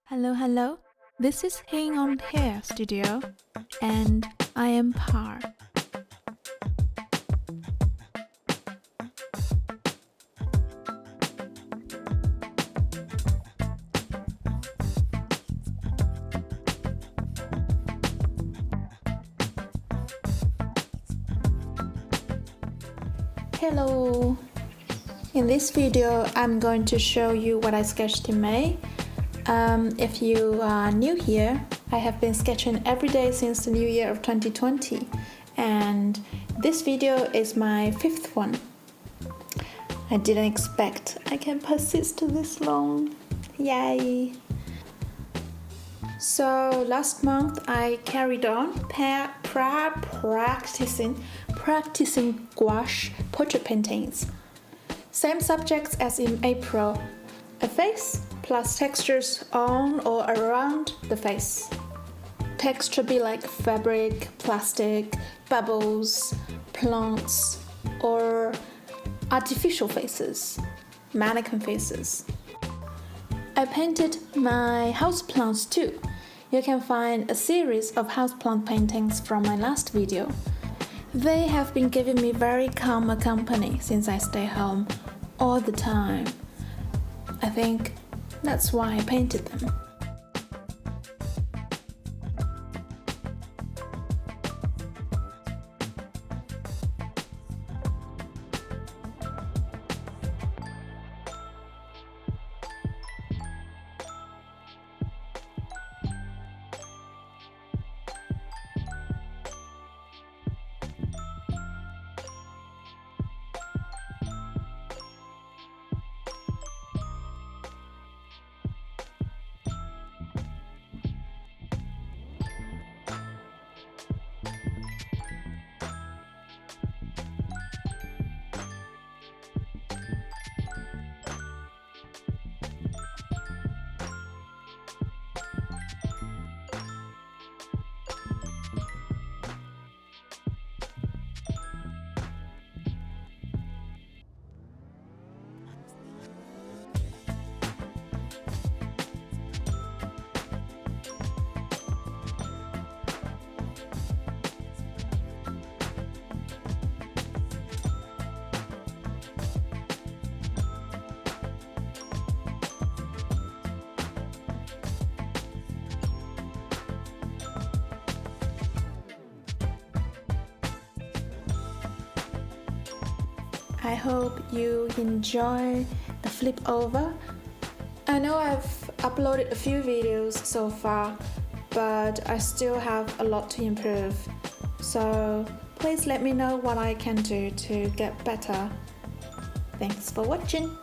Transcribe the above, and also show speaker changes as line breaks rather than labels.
Hello. This is Hang on Hair Studio, and I am Par. Hello! In this video, I'm going to show you what I sketched in May. If you are new here, I have been sketching every day since the new year of 2020, and this video is my 5th one. I didn't expect I can persist this long. Yay! So last month I carried on practicing gouache portrait paintings. Same subjects as in April. A face plus textures on or around the face. Texture be like fabric, plastic, bubbles, plants, or artificial faces, mannequin faces. I painted my houseplants too. You can find a series of houseplant paintings from my last video. They have been giving me very calm company since I stay home all the time. I think that's why I painted them. I hope you enjoy the flip over. I know I've uploaded a few videos so far, but I still have a lot to improve. So please let me know what I can do to get better. Thanks for watching.